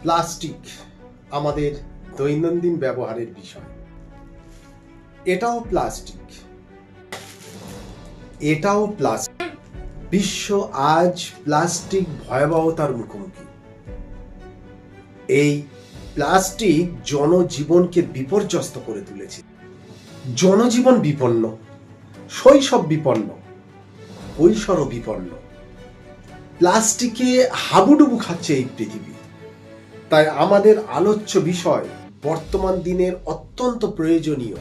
Plastic আমাদের দৈনন্দিন ব্যবহারের বিষয়। এটাও প্লাস্টিক। বিশ্ব আজ প্লাস্টিক ভয়াবহতার মুখোমুখি। এই প্লাস্টিক জনজীবনকে বিপর্যস্ত করে তুলেছে। জনজীবন বিপন্ন, শৈশব বিপন্ন, কৈশোর বিপন্ন। প্লাস্টিকে হাবুডুবু খাচ্ছে এই পৃথিবী। তাই আমাদের আলোচ্য বিষয় বর্তমান দিনের অত্যন্ত প্রয়োজনীয়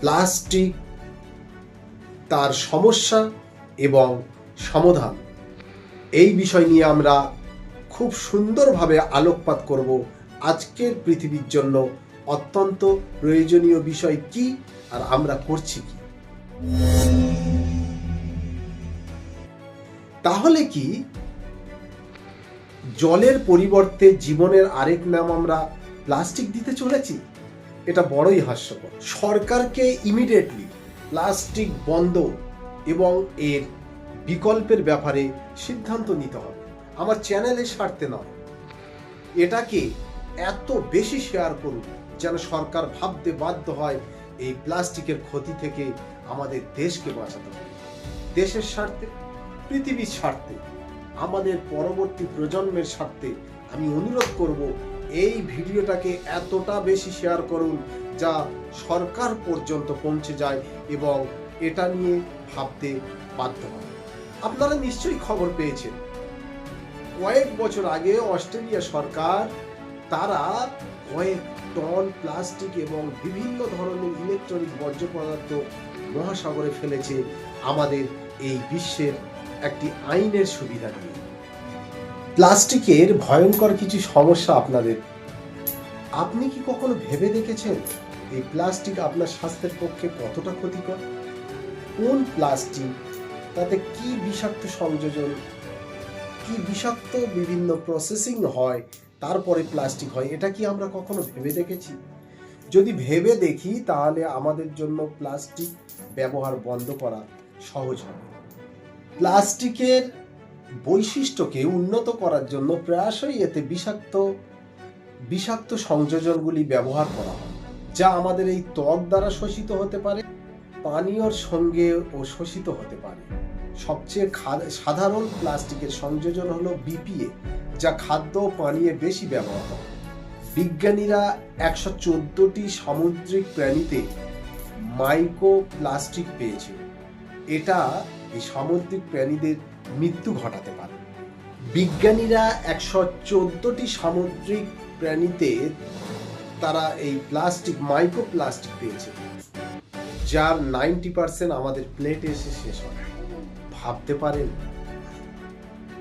প্লাস্টিক, তার সমস্যা এবং সমাধান। এই বিষয় নিয়ে আমরা খুব সুন্দরভাবে আলোকপাত করব। আজকের পৃথিবীর জন্য অত্যন্ত প্রয়োজনীয় বিষয় কি আর আমরা করছি কি। তাহলে কি জলের পরিবর্তে জীবনের আরেক নাম আমরা প্লাস্টিক দিতে চলেছি? এটা বড়ই হাস্যকর। সরকারকে ইমিডিয়েটলি প্লাস্টিক বন্ধ এবং এর বিকল্পের ব্যাপারে সিদ্ধান্ত নিতে হবে। আমার চ্যানেলের স্বার্থে নয়, এটাকে এত বেশি শেয়ার করুন যেন সরকার ভাবতে বাধ্য হয় এই প্লাস্টিকের ক্ষতি থেকে আমাদের দেশকে বাঁচাতে হবে। দেশের স্বার্থে, পৃথিবীর স্বার্থে, আমাদের পরবর্তী প্রজন্মের স্বার্থে আমি অনুরোধ করব এই ভিডিওটাকে এতটা বেশি শেয়ার করুন যা সরকার পর্যন্ত পৌঁছে যায় এবং এটা নিয়ে ভাবতে বাধ্য হয়। আপনারা নিশ্চয়ই খবর পেয়েছেন, কয়েক বছর আগে অস্ট্রেলিয়া সরকার তারা কয়েক টন প্লাস্টিক এবং বিভিন্ন ধরনের ইলেকট্রনিক বর্জ্য পদার্থ মহাসাগরে ফেলেছে আমাদের এই বিশ্বের একটি আইনের সুবিধা নিয়ে। প্লাস্টিকের ভয়ঙ্কর কিছু সমস্যা আপনাদের। আপনি কি কখনো ভেবে দেখেছেন এই প্লাস্টিক আপনার স্বাস্থ্যের পক্ষে কতটা ক্ষতিকর? কোন প্লাস্টিক, তাতে কি বিষাক্ত সংযোজন, কি বিষাক্ত বিভিন্ন প্রসেসিং হয়, তারপরে প্লাস্টিক হয়, এটা কি আমরা কখনো ভেবে দেখেছি? যদি ভেবে দেখি তাহলে আমাদের জন্য প্লাস্টিক ব্যবহার বন্ধ করা সহজ হবে। প্লাস্টিকের বৈশিষ্ট্যকে উন্নত করার জন্য প্রায়শই এতে বিষাক্ত সংযোজনগুলি ব্যবহার করা হয়, যা আমাদের এই ত্বক দ্বারা শোষিত হতে পারে, পানীয়র সঙ্গে ও শোষিত হতে পারে। সবচেয়ে সাধারণ প্লাস্টিকের সংযোজন হলো বিপিএ, যা খাদ্য ও পানীয়ে বেশি ব্যবহৃত হয়। বিজ্ঞানীরা 114টি সামুদ্রিক প্রাণীতে মাইক্রোপ্লাস্টিক পেয়েছে। এটা এই সামুদ্রিক প্রাণীদের মৃত্যু ঘটাতে পারে। বিজ্ঞানীরা 114টি সামুদ্রিক প্রাণীতে তারা এই মাইক্রোপ্লাস্টিক পেয়েছে, যার 90% আমাদের প্লেটে এসে শেষ হয়। ভাবতে পারেন,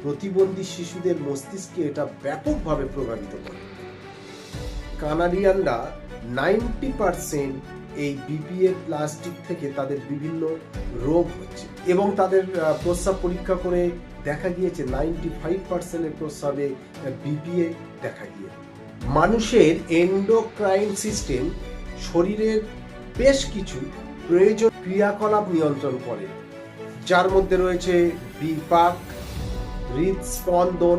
প্রতিবন্ধী শিশুদের মস্তিষ্কে এটা ব্যাপকভাবে প্রভাবিত করে। কানাডিয়ানরা 90% এই বিপিএ প্লাস্টিক থেকে তাদের বিভিন্ন রোগ হচ্ছে এবং তাদের প্রস্রাব পরীক্ষা করে দেখা গিয়েছে 95% প্রস্রাবে বিপিএ দেখা গিয়ে। মানুষের এন্ডোক্রাইন সিস্টেম শরীরের বেশ কিছু প্রয়োজন ক্রিয়াকলাপ নিয়ন্ত্রণ করে, যার মধ্যে রয়েছে বিপাক, হৃদস্পন্দন,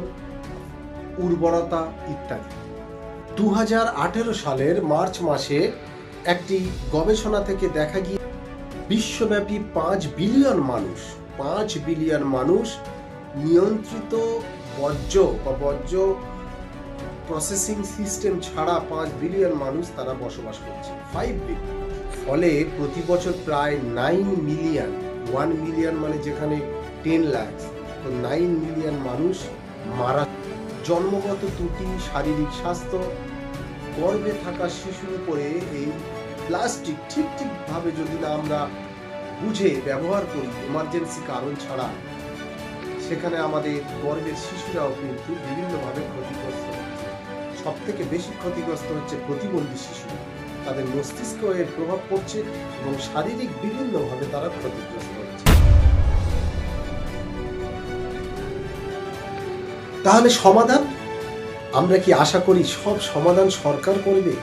উর্বরতা ইত্যাদি। 2018 সালের মার্চ মাসে একটি গবেষণা থেকে দেখা গিয়ে বিশ্বব্যাপী 5 বিলিয়ন মানুষ নিয়ন্ত্রিত বর্জ্য প্রসেসিং সিস্টেম ছাড়া 5 বিলিয়ন মানুষ তারা বসবাস করছে। 5 বিলিয়ন। ফলে প্রতি বছর প্রায় 9 মিলিয়ন, 1 মিলিয়ন মানে যেখানে 10 লাখ, তো 9 মিলিয়ন মানুষ মারা। জন্মগত ত্রুটি, শারীরিক স্বাস্থ্য, গর্ভে থাকা শিশুর উপরে এই প্লাস্টিক ঠিকভাবে যদি না আমরা বুঝে ব্যবহার করি, এমার্জেন্সি কারণ ছাড়া, সেখানে আমাদের গর্ভের শিশুরাও কিন্তু বিভিন্নভাবে ক্ষতিগ্রস্ত হচ্ছে। সব থেকে বেশি ক্ষতিগ্রস্ত হচ্ছে প্রতিবন্ধী শিশু। তাদের মস্তিষ্কে এর প্রভাব পড়ছে এবং শারীরিক বিভিন্নভাবে তারা ক্ষতিগ্রস্ত হচ্ছে। তাহলে সমাধান, আমরা কি আশা করি সব সমাধান সরকার করবে?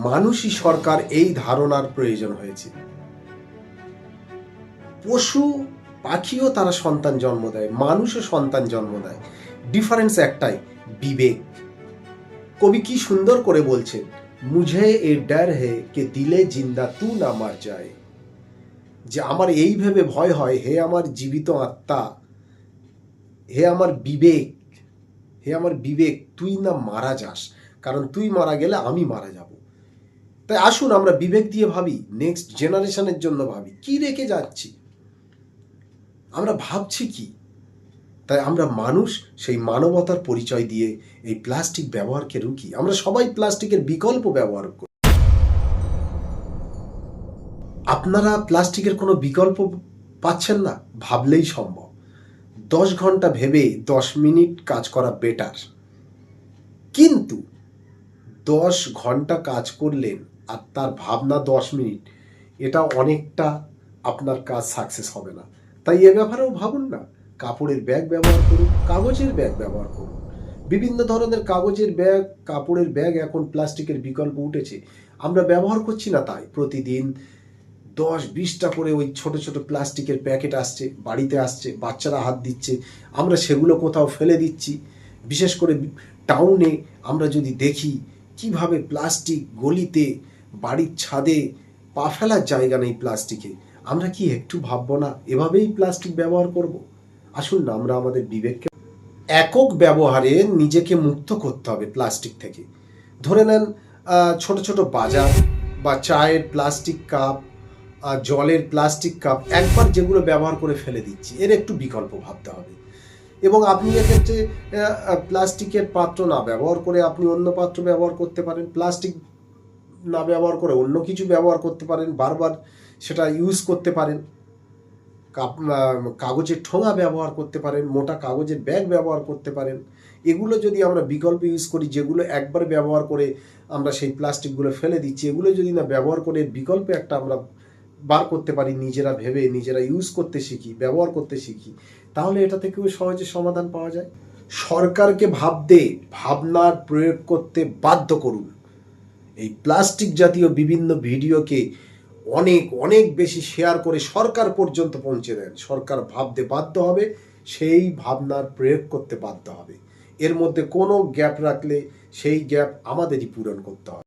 মানুষই সরকার, এই ধারণার প্রয়োজন হয়েছে। পশু পাখিও তারা সন্তান জন্ম দেয়, মানুষও সন্তান জন্ম দেয়। ডিফারেন্স একটাই, বিবেক। কবি কি সুন্দর করে বলছেন, মুঝে এ ডর হে কে দিলে জিন্দা তু না মার যায়, যে আমার এই ভেবে ভয় হয়, হে আমার জীবিত আত্মা, হে আমার বিবেক, হে আমার বিবেক, তুই না মারা যাস, কারণ তুই মারা গেলে আমি মারা যাব। তাই আসুন আমরা বিবেক দিয়ে ভাবি, নেক্সট জেনারেশনের জন্য ভাবি, কি রেখে যাচ্ছি, আমরা ভাবছি কি। তাই আমরা মানুষ, সেই মানবতার পরিচয় দিয়ে এই প্লাস্টিক ব্যবহারকে রুখি। আমরা সবাই প্লাস্টিকের বিকল্প ব্যবহার করি। আপনারা প্লাস্টিকের কোনো বিকল্প পাচ্ছেন না, ভাবলেই সম্ভব। 10 ঘন্টা ভেবে 10 মিনিট কাজ করা বেটার। কিন্তু 10 ঘন্টা কাজ করলেন আর তার ভাবনা 10 মিনিট, এটা অনেকটা আপনার কাজ সাকসেস হবে না। তাই এ ব্যাপারেও ভাবুন না। কাপড়ের ব্যাগ ব্যবহার করুন, কাগজের ব্যাগ ব্যবহার করুন। বিভিন্ন ধরনের কাগজের ব্যাগ, কাপড়ের ব্যাগ এখন প্লাস্টিকের বিকল্প উঠেছে। আমরা ব্যবহার করছি না, তাই প্রতিদিন 10-20টা করে ওই ছোট ছোট প্লাস্টিকের প্যাকেট আসছে, বাড়িতে আসছে, বাচ্চারা হাত দিচ্ছে, আমরা সেগুলো কোথাও ফেলে দিচ্ছি। বিশেষ করে টাউনে আমরা যদি দেখি কিভাবে প্লাস্টিক গলিতে, বাড়ির ছাদে পা ফেলার জায়গা নেই প্লাস্টিকে, আমরা কি একটু ভাববো না এভাবেই প্লাস্টিক ব্যবহার করব? আসুন না আমরা আমাদের বিবেককে একক ব্যবহারে নিজেকে মুক্ত করতে হবে প্লাস্টিক থেকে। ধরে নেন ছোট ছোট বাজার বা চায়ের প্লাস্টিক কাপ, জলের প্লাস্টিক কাপ একবার যেগুলো ব্যবহার করে ফেলে দিচ্ছি, এর একটু বিকল্প ভাবতে হবে। এবং আপনি এক্ষেত্রে প্লাস্টিকের পাত্র না ব্যবহার করে আপনি অন্য পাত্র ব্যবহার করতে পারেন। প্লাস্টিক না ব্যবহার করে অন্য কিছু ব্যবহার করতে পারেন, বারবার সেটা ইউজ করতে পারেন। কাগজের ঠোঙা ব্যবহার করতে পারেন, মোটা কাগজের ব্যাগ ব্যবহার করতে পারেন। এগুলো যদি আমরা বিকল্প ইউজ করি, যেগুলো একবার ব্যবহার করে আমরা সেই প্লাস্টিকগুলো ফেলে দিচ্ছি, এগুলো যদি না ব্যবহার করে বিকল্প একটা আমরা বার করতে পারি, নিজেরা ভেবে নিজেরা ইউজ করতে শিখি, ব্যবহার করতে শিখি, তাহলে এটা থেকেও সহজে সমাধান পাওয়া যায়। সরকারকে ভাবতে, ভাবনার প্রয়োগ করতে বাধ্য করুন। এই প্লাস্টিক জাতীয় বিভিন্ন ভিডিওকে অনেক অনেক বেশি শেয়ার করে সরকার পর্যন্ত পৌঁছে দেন। সরকার ভাবতে বাধ্য হবে, সেই ভাবনার প্রয়োগ করতে বাধ্য হবে। এর মধ্যে কোনো গ্যাপ রাখলে সেই গ্যাপ আমাদেরই পূরণ করতে হবে।